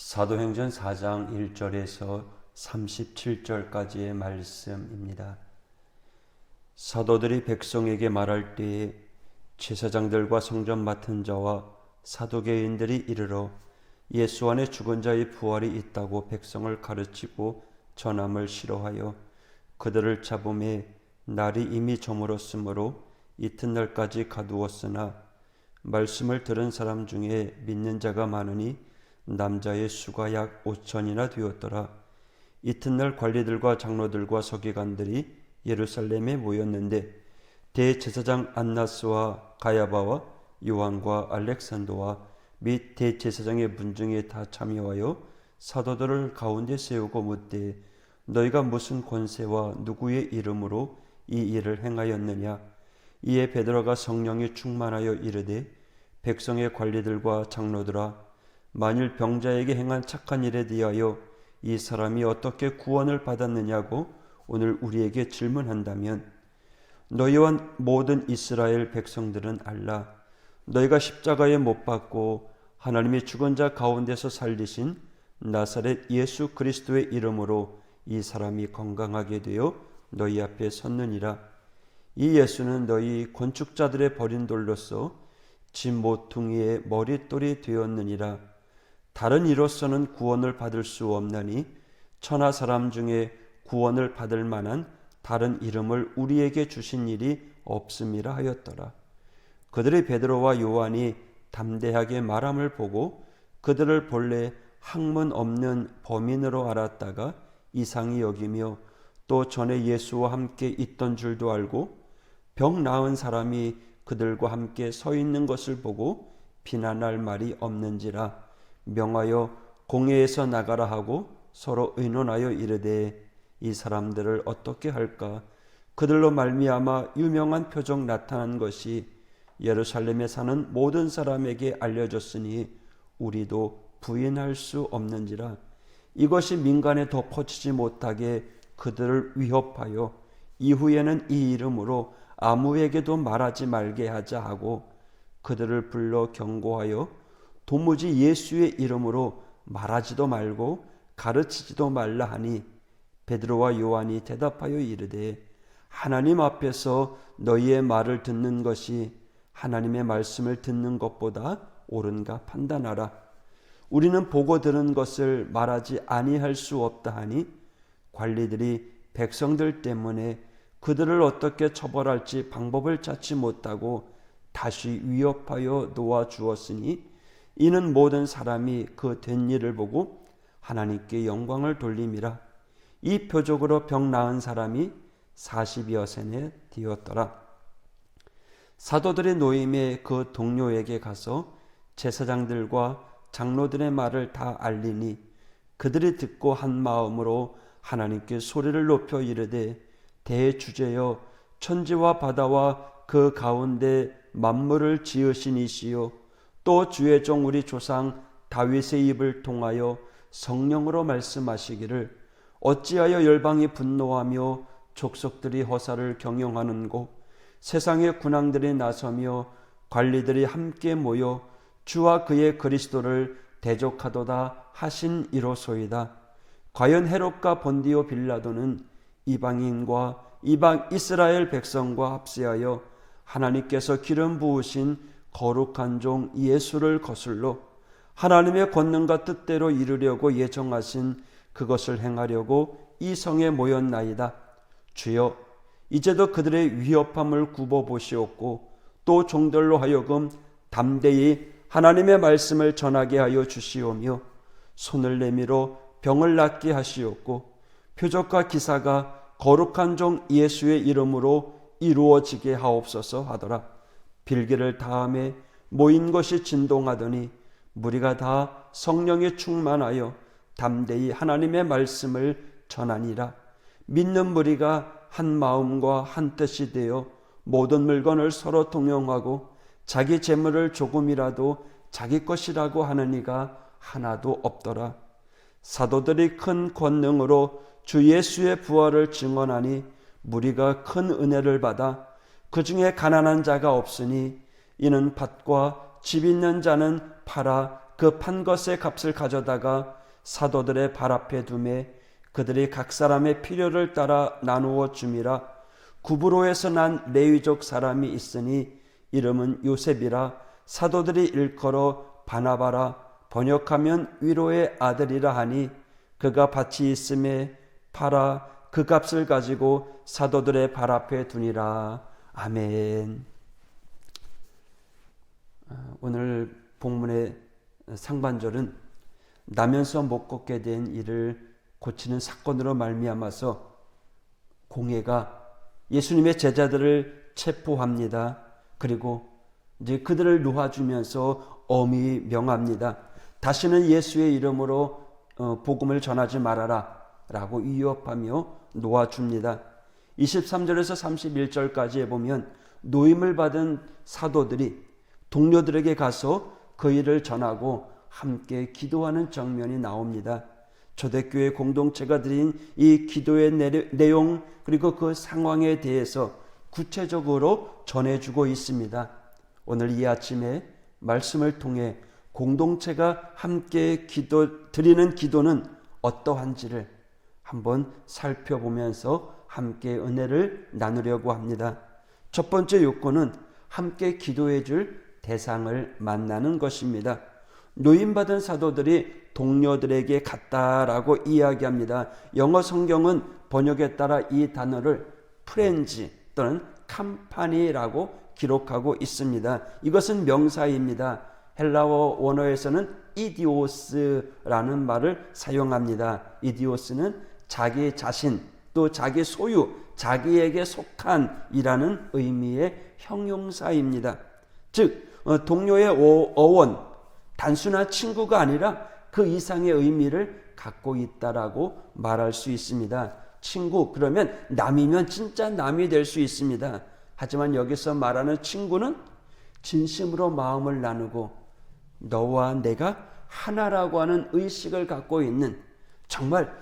사도행전 4장 1절에서 37절까지의 말씀입니다. 사도들이 백성에게 말할 때에 제사장들과 성전 맡은 자와 사두개인들이 이르러 예수 안에 죽은 자의 부활이 있다고 백성을 가르치고 전함을 싫어하여 그들을 잡음에 날이 이미 저물었으므로 이튿날까지 가두었으나 말씀을 들은 사람 중에 믿는 자가 많으니 남자의 수가 약 5천이나 되었더라. 이튿날 관리들과 장로들과 서기관들이 예루살렘에 모였는데 대제사장 안나스와 가야바와 요한과 알렉산더와 및 대제사장의 문중에 다 참여하여 사도들을 가운데 세우고 묻되 너희가 무슨 권세와 누구의 이름으로 이 일을 행하였느냐. 이에 베드로가 성령에 충만하여 이르되 백성의 관리들과 장로들아, 만일 병자에게 행한 착한 일에 대하여 이 사람이 어떻게 구원을 받았느냐고 오늘 우리에게 질문한다면 너희와 모든 이스라엘 백성들은 알라. 너희가 십자가에 못 박고 하나님이 죽은 자 가운데서 살리신 나사렛 예수 그리스도의 이름으로 이 사람이 건강하게 되어 너희 앞에 섰느니라. 이 예수는 너희 건축자들의 버린 돌로서 집 모퉁이의 머릿돌이 되었느니라. 다른 이로서는 구원을 받을 수 없나니 천하 사람 중에 구원을 받을 만한 다른 이름을 우리에게 주신 일이 없음이라 하였더라. 그들이 베드로와 요한이 담대하게 말함을 보고 그들을 본래 학문 없는 범인으로 알았다가 이상히 여기며 또 전에 예수와 함께 있던 줄도 알고 병 나은 사람이 그들과 함께 서 있는 것을 보고 비난할 말이 없는지라 명하여 공회에서 나가라 하고 서로 의논하여 이르되 이 사람들을 어떻게 할까. 그들로 말미암아 유명한 표적 나타난 것이 예루살렘에 사는 모든 사람에게 알려졌으니 우리도 부인할 수 없는지라. 이것이 민간에 더 퍼지지 못하게 그들을 위협하여 이후에는 이 이름으로 아무에게도 말하지 말게 하자 하고 그들을 불러 경고하여 도무지 예수의 이름으로 말하지도 말고 가르치지도 말라 하니 베드로와 요한이 대답하여 이르되 하나님 앞에서 너희의 말을 듣는 것이 하나님의 말씀을 듣는 것보다 옳은가 판단하라. 우리는 보고 들은 것을 말하지 아니할 수 없다 하니 관리들이 백성들 때문에 그들을 어떻게 처벌할지 방법을 찾지 못하고 다시 위협하여 놓아주었으니 이는 모든 사람이 그 된 일을 보고 하나님께 영광을 돌림이라. 이 표적으로 병 나은 사람이 40여 세네 되었더라. 사도들의 노임에 그 동료에게 가서 제사장들과 장로들의 말을 다 알리니 그들이 듣고 한 마음으로 하나님께 소리를 높여 이르되 대주제여 천지와 바다와 그 가운데 만물을 지으신 이시요 또 주의 종 우리 조상 다윗의 입을 통하여 성령으로 말씀하시기를 어찌하여 열방이 분노하며 족속들이 허사를 경영하는고 세상의 군왕들이 나서며 관리들이 함께 모여 주와 그의 그리스도를 대적하도다 하신 이로소이다. 과연 헤롯과 본디오 빌라도는 이방인과 이방 이스라엘 백성과 합세하여 하나님께서 기름 부으신 거룩한 종 예수를 거슬러 하나님의 권능과 뜻대로 이루려고 예정하신 그것을 행하려고 이 성에 모였나이다. 주여, 이제도 그들의 위협함을 굽어보시옵고 또 종들로 하여금 담대히 하나님의 말씀을 전하게 하여 주시오며 손을 내밀어 병을 낫게 하시옵고 표적과 기사가 거룩한 종 예수의 이름으로 이루어지게 하옵소서 하더라. 빌기를 다음에 모인 것이 진동하더니 무리가 다 성령에 충만하여 담대히 하나님의 말씀을 전하니라. 믿는 무리가 한 마음과 한 뜻이 되어 모든 물건을 서로 동용하고 자기 재물을 조금이라도 자기 것이라고 하는 이가 하나도 없더라. 사도들이 큰 권능으로 주 예수의 부활을 증언하니 무리가 큰 은혜를 받아 그 중에 가난한 자가 없으니 이는 밭과 집 있는 자는 팔아 그 판 것의 값을 가져다가 사도들의 발 앞에 두매 그들이 각 사람의 필요를 따라 나누어 줌이라. 구브로에서 난 레위족 사람이 있으니 이름은 요셉이라. 사도들이 일컬어 바나바라, 번역하면 위로의 아들이라 하니 그가 밭이 있음에 팔아 그 값을 가지고 사도들의 발 앞에 두니라. 아멘. 오늘 본문의 상반절은 나면서 못 걷게 된 이를 고치는 사건으로 말미암아서 공회가 예수님의 제자들을 체포합니다. 그리고 이제 그들을 놓아주면서 엄히 명합니다. 다시는 예수의 이름으로 복음을 전하지 말아라 라고 위협하며 놓아줍니다. 23절에서 31절까지에 보면 노임을 받은 사도들이 동료들에게 가서 그 일을 전하고 함께 기도하는 장면이 나옵니다. 초대교회 공동체가 드린 이 기도의 내용 그리고 그 상황에 대해서 구체적으로 전해주고 있습니다. 오늘 이 아침에 말씀을 통해 공동체가 함께 드리는 기도는 어떠한지를 한번 살펴보면서 함께 은혜를 나누려고 합니다. 첫 번째 요건은 함께 기도해 줄 대상을 만나는 것입니다. 노임받은 사도들이 동료들에게 갔다라고 이야기합니다. 영어 성경은 번역에 따라 이 단어를 프렌즈 또는 캄파니라고 기록하고 있습니다. 이것은 명사입니다. 헬라어 원어에서는 이디오스라는 말을 사용합니다. 이디오스는 자기 자신 또 자기 소유, 자기에게 속한이라는 의미의 형용사입니다. 즉 동료의 어원, 단순한 친구가 아니라 그 이상의 의미를 갖고 있다라고 말할 수 있습니다. 친구 그러면 남이면 진짜 남이 될 수 있습니다. 하지만 여기서 말하는 친구는 진심으로 마음을 나누고 너와 내가 하나라고 하는 의식을 갖고 있는 정말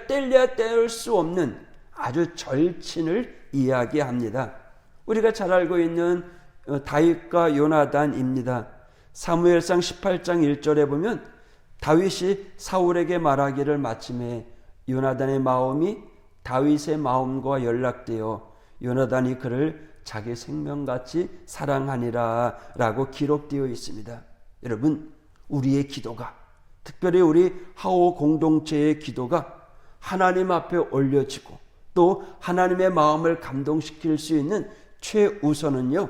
뗄래야 뗄 수 없는 아주 절친을 이야기합니다. 우리가 잘 알고 있는 다윗과 요나단입니다. 사무엘상 18장 1절에 보면 다윗이 사울에게 말하기를 마침에 요나단의 마음이 다윗의 마음과 연락되어 요나단이 그를 자기 생명같이 사랑하니라 라고 기록되어 있습니다. 여러분, 우리의 기도가, 특별히 우리 하오 공동체의 기도가 하나님 앞에 올려지고 또 하나님의 마음을 감동시킬 수 있는 최우선은요,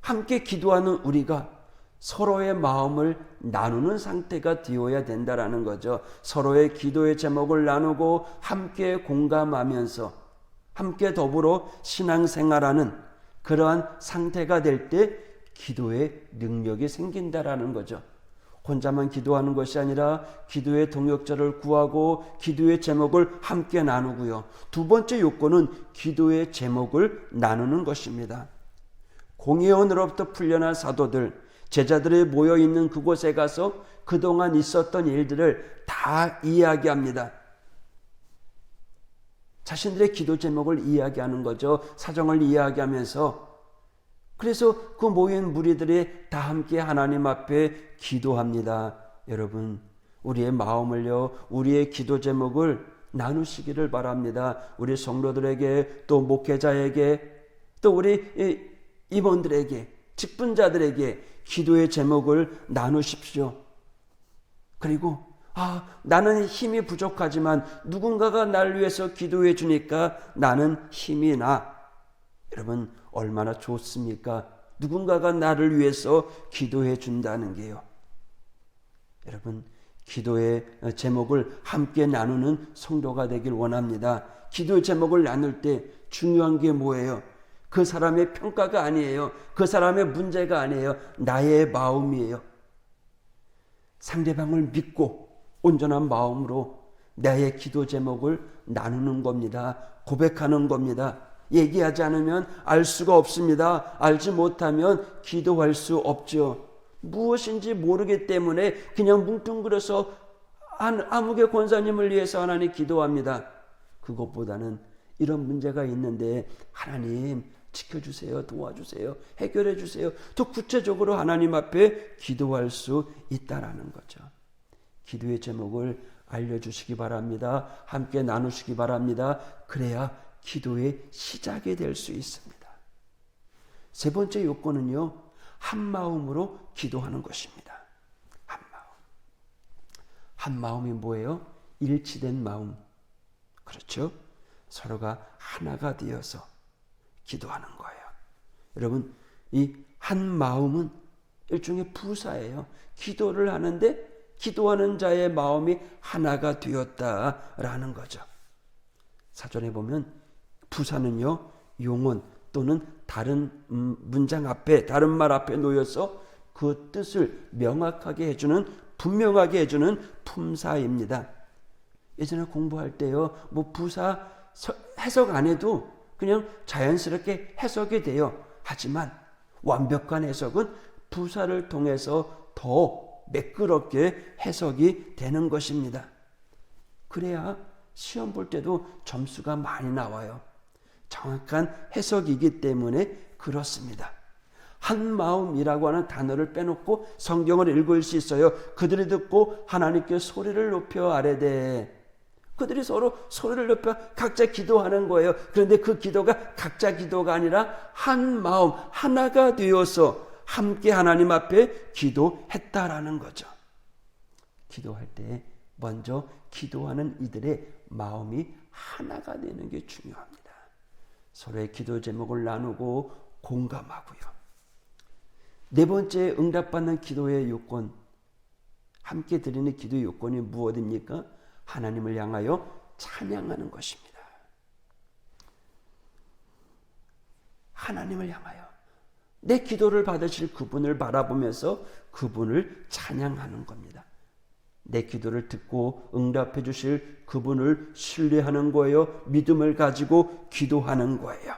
함께 기도하는 우리가 서로의 마음을 나누는 상태가 되어야 된다라는 거죠. 서로의 기도의 제목을 나누고 함께 공감하면서 함께 더불어 신앙생활하는 그러한 상태가 될 때 기도의 능력이 생긴다라는 거죠. 혼자만 기도하는 것이 아니라 기도의 동역자를 구하고 기도의 제목을 함께 나누고요. 두 번째 요건은 기도의 제목을 나누는 것입니다. 공회원으로부터 풀려난 사도들, 제자들이 모여있는 그곳에 가서 그동안 있었던 일들을 다 이야기합니다. 자신들의 기도 제목을 이야기하는 거죠. 사정을 이야기하면서. 그래서 그 모인 무리들이 다 함께 하나님 앞에 기도합니다. 여러분, 우리의 마음을요, 우리의 기도 제목을 나누시기를 바랍니다. 우리 성도들에게, 또 목회자에게, 또 우리 임원들에게, 직분자들에게 기도의 제목을 나누십시오. 그리고 나는 힘이 부족하지만 누군가가 나를 위해서 기도해 주니까 나는 힘이 나. 여러분, 얼마나 좋습니까? 누군가가 나를 위해서 기도해 준다는 게요. 여러분, 기도의 제목을 함께 나누는 성도가 되길 원합니다. 기도의 제목을 나눌 때 중요한 게 뭐예요? 그 사람의 평가가 아니에요. 그 사람의 문제가 아니에요. 나의 마음이에요. 상대방을 믿고 온전한 마음으로 나의 기도 제목을 나누는 겁니다. 고백하는 겁니다. 얘기하지 않으면 알 수가 없습니다. 알지 못하면 기도할 수 없죠. 무엇인지 모르기 때문에 그냥 뭉뚱그려서 아무개 권사님을 위해서 하나님 기도합니다. 그것보다는 이런 문제가 있는데 하나님 지켜주세요, 도와주세요, 해결해 주세요. 더 구체적으로 하나님 앞에 기도할 수 있다라는 거죠. 기도의 제목을 알려주시기 바랍니다. 함께 나누시기 바랍니다. 그래야 기도의 시작이 될 수 있습니다. 세 번째 요건은요, 한 마음으로 기도하는 것입니다. 한 마음. 한 마음이 뭐예요? 일치된 마음. 그렇죠? 서로가 하나가 되어서 기도하는 거예요. 여러분, 이 한 마음은 일종의 부사예요. 기도를 하는데 기도하는 자의 마음이 하나가 되었다라는 거죠. 사전에 보면 부사는요, 용언 또는 다른 문장 앞에, 다른 말 앞에 놓여서 그 뜻을 명확하게 해주는, 분명하게 해주는 품사입니다. 예전에 공부할 때요, 뭐 부사 해석 안 해도 그냥 자연스럽게 해석이 돼요. 하지만 완벽한 해석은 부사를 통해서 더 매끄럽게 해석이 되는 것입니다. 그래야 시험 볼 때도 점수가 많이 나와요. 정확한 해석이기 때문에 그렇습니다. 한 마음이라고 하는 단어를 빼놓고 성경을 읽을 수 있어요. 그들이 듣고 하나님께 소리를 높여 아뢰되, 그들이 서로 소리를 높여 각자 기도하는 거예요. 그런데 그 기도가 각자 기도가 아니라 한 마음, 하나가 되어서 함께 하나님 앞에 기도했다라는 거죠. 기도할 때 먼저 기도하는 이들의 마음이 하나가 되는 게 중요합니다. 서로의 기도 제목을 나누고 공감하고요. 네 번째 응답받는 기도의 요건, 함께 드리는 기도의 요건이 무엇입니까? 하나님을 향하여 찬양하는 것입니다. 하나님을 향하여 내 기도를 받으실 그분을 바라보면서 그분을 찬양하는 겁니다. 내 기도를 듣고 응답해 주실 그분을 신뢰하는 거예요. 믿음을 가지고 기도하는 거예요.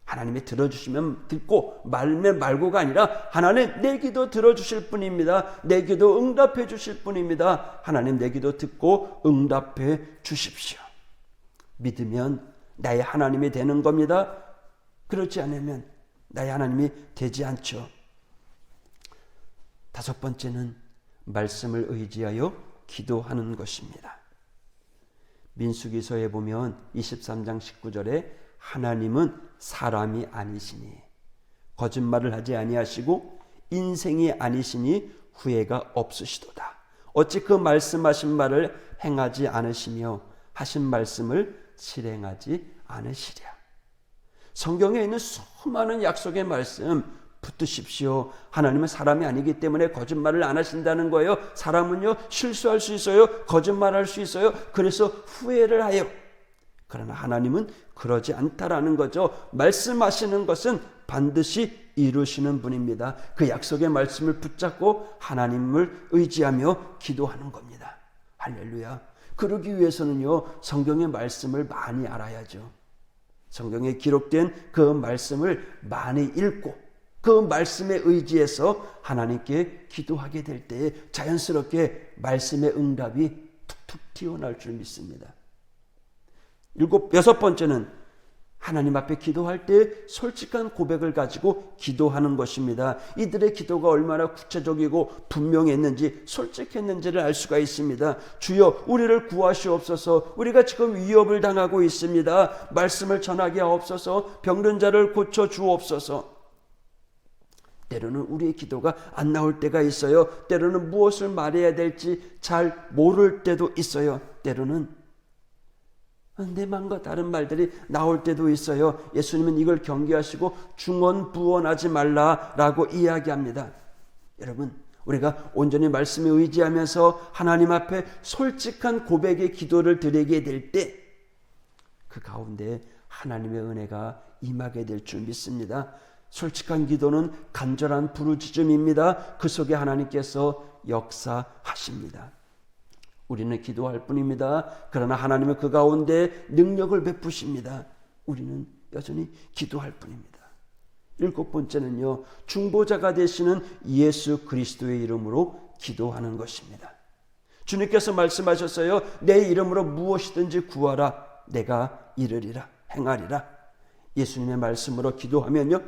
하나님이 들어주시면 듣고 말면 말고가 아니라 하나님 내 기도 들어주실 분입니다. 내 기도 응답해 주실 분입니다. 하나님 내 기도 듣고 응답해 주십시오. 믿으면 나의 하나님이 되는 겁니다. 그렇지 않으면 나의 하나님이 되지 않죠. 다섯 번째는 말씀을 의지하여 기도하는 것입니다. 민수기서에 보면 23장 19절에 하나님은 사람이 아니시니 거짓말을 하지 아니하시고 인생이 아니시니 후회가 없으시도다. 어찌 그 말씀하신 말을 행하지 않으시며 하신 말씀을 실행하지 않으시랴. 성경에 있는 수많은 약속의 말씀 붙드십시오. 하나님은 사람이 아니기 때문에 거짓말을 안 하신다는 거예요. 사람은요 실수할 수 있어요. 거짓말할 수 있어요. 그래서 후회를 하여. 그러나 하나님은 그러지 않다라는 거죠. 말씀하시는 것은 반드시 이루시는 분입니다. 그 약속의 말씀을 붙잡고 하나님을 의지하며 기도하는 겁니다. 할렐루야. 그러기 위해서는요 성경의 말씀을 많이 알아야죠. 성경에 기록된 그 말씀을 많이 읽고 그 말씀에 의지해서 하나님께 기도하게 될 때에 자연스럽게 말씀의 응답이 툭툭 튀어나올 줄 믿습니다. 여섯 번째는 하나님 앞에 기도할 때 솔직한 고백을 가지고 기도하는 것입니다. 이들의 기도가 얼마나 구체적이고 분명했는지 솔직했는지를 알 수가 있습니다. 주여 우리를 구하시옵소서. 우리가 지금 위협을 당하고 있습니다. 말씀을 전하게 하옵소서. 병든 자를 고쳐 주옵소서. 때로는 우리의 기도가 안 나올 때가 있어요. 때로는 무엇을 말해야 될지 잘 모를 때도 있어요. 때로는 내 마음과 다른 말들이 나올 때도 있어요. 예수님은 이걸 경계하시고 중언부언하지 말라라고 이야기합니다. 여러분, 우리가 온전히 말씀에 의지하면서 하나님 앞에 솔직한 고백의 기도를 드리게 될 때 그 가운데 하나님의 은혜가 임하게 될 줄 믿습니다. 솔직한 기도는 간절한 부르짖음입니다. 그 속에 하나님께서 역사하십니다. 우리는 기도할 뿐입니다. 그러나 하나님은 그 가운데 능력을 베푸십니다. 우리는 여전히 기도할 뿐입니다. 일곱 번째는요, 중보자가 되시는 예수 그리스도의 이름으로 기도하는 것입니다. 주님께서 말씀하셨어요. 내 이름으로 무엇이든지 구하라. 내가 이르리라, 행하리라. 예수님의 말씀으로 기도하면요,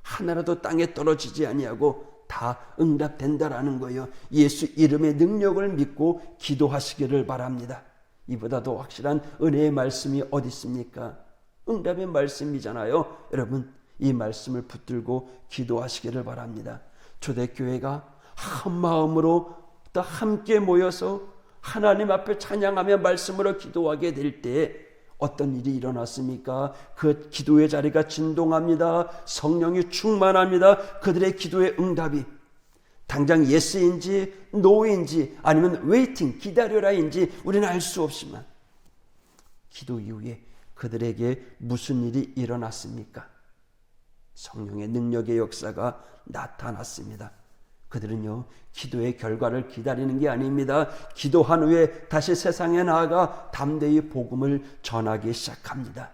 하나라도 땅에 떨어지지 아니하고 다 응답된다라는 거예요. 예수 이름의 능력을 믿고 기도하시기를 바랍니다. 이보다도 확실한 은혜의 말씀이 어디 있습니까? 응답의 말씀이잖아요. 여러분, 이 말씀을 붙들고 기도하시기를 바랍니다. 초대교회가 한 마음으로 또 함께 모여서 하나님 앞에 찬양하며 말씀으로 기도하게 될 때 어떤 일이 일어났습니까? 그 기도의 자리가 진동합니다. 성령이 충만합니다. 그들의 기도의 응답이 당장 예스인지 노인지 아니면 웨이팅 기다려라인지 우리는 알 수 없지만 기도 이후에 그들에게 무슨 일이 일어났습니까? 성령의 능력의 역사가 나타났습니다. 그들은요, 기도의 결과를 기다리는 게 아닙니다. 기도한 후에 다시 세상에 나아가 담대히 복음을 전하기 시작합니다.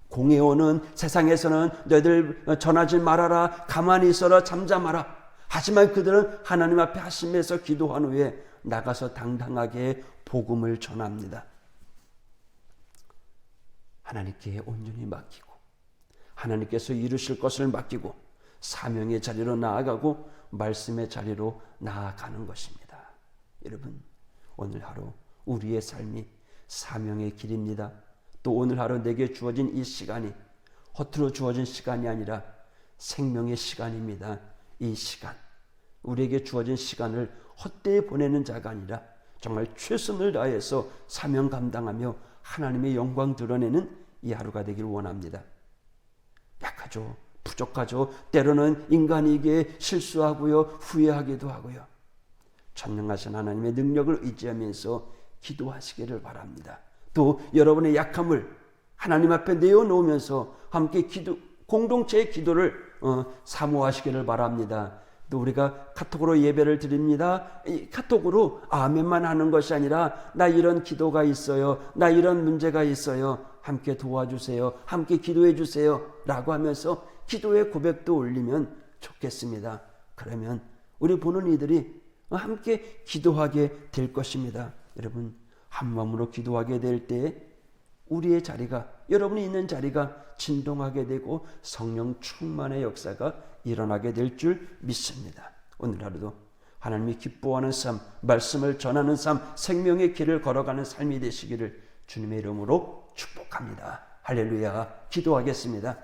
공회오는 세상에서는 너희들 전하지 말아라, 가만히 있어라, 잠잠하라. 하지만 그들은 하나님 앞에 하심에서 기도한 후에 나가서 당당하게 복음을 전합니다. 하나님께 온전히 맡기고 하나님께서 이루실 것을 맡기고 사명의 자리로 나아가고 말씀의 자리로 나아가는 것입니다. 여러분, 오늘 하루 우리의 삶이 사명의 길입니다. 또 오늘 하루 내게 주어진 이 시간이 허투루 주어진 시간이 아니라 생명의 시간입니다. 이 시간, 우리에게 주어진 시간을 헛되이 보내는 자가 아니라 정말 최선을 다해서 사명 감당하며 하나님의 영광 드러내는 이 하루가 되길 원합니다. 약하죠, 부족하죠. 때로는 인간이기에 실수하고요, 후회하기도 하고요. 전능하신 하나님의 능력을 의지하면서 기도하시기를 바랍니다. 또 여러분의 약함을 하나님 앞에 내어놓으면서 함께 공동체의 기도를 사모하시기를 바랍니다. 또 우리가 카톡으로 예배를 드립니다. 이 카톡으로 아멘만 하는 것이 아니라 나 이런 기도가 있어요, 나 이런 문제가 있어요, 함께 도와주세요, 함께 기도해 주세요 라고 하면서 기도의 고백도 올리면 좋겠습니다. 그러면 우리 보는 이들이 함께 기도하게 될 것입니다. 여러분, 한 마음으로 기도하게 될 때 우리의 자리가, 여러분이 있는 자리가 진동하게 되고 성령 충만의 역사가 일어나게 될 줄 믿습니다. 오늘 하루도 하나님이 기뻐하는 삶, 말씀을 전하는 삶, 생명의 길을 걸어가는 삶이 되시기를 주님의 이름으로 축복합니다. 할렐루야. 기도하겠습니다.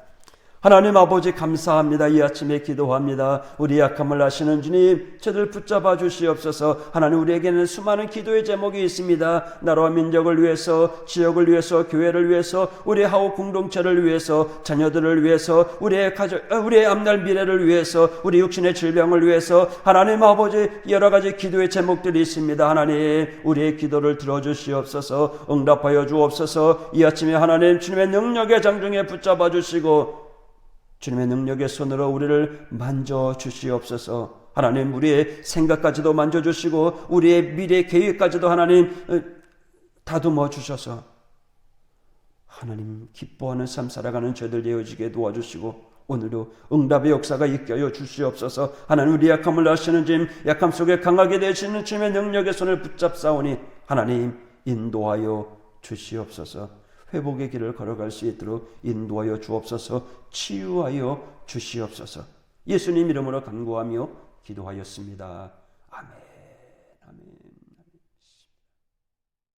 하나님 아버지 감사합니다. 이 아침에 기도합니다. 우리 약함을 아시는 주님, 저들 붙잡아 주시옵소서. 하나님, 우리에게는 수많은 기도의 제목이 있습니다. 나라와 민족을 위해서, 지역을 위해서, 교회를 위해서, 우리의 하오 공동체를 위해서, 자녀들을 위해서, 우리의 가족, 우리의 앞날 미래를 위해서, 우리 육신의 질병을 위해서, 하나님 아버지 여러 가지 기도의 제목들이 있습니다. 하나님, 우리의 기도를 들어주시옵소서. 응답하여 주옵소서. 이 아침에 하나님, 주님의 능력의 장중에 붙잡아 주시고 주님의 능력의 손으로 우리를 만져주시옵소서. 하나님, 우리의 생각까지도 만져주시고 우리의 미래 계획까지도 하나님 다듬어 주셔서 하나님 기뻐하는 삶 살아가는 저희들 되어지게 도와주시고 오늘도 응답의 역사가 있게 하여 주시옵소서. 하나님, 우리 약함을 아시는 주님, 약함 속에 강하게 되시는 주님의 능력의 손을 붙잡사오니 하나님 인도하여 주시옵소서. 회복의 길을 걸어갈 수 있도록 인도하여 주옵소서. 치유하여 주시옵소서. 예수님 이름으로 간구하며 기도하였습니다. 아멘.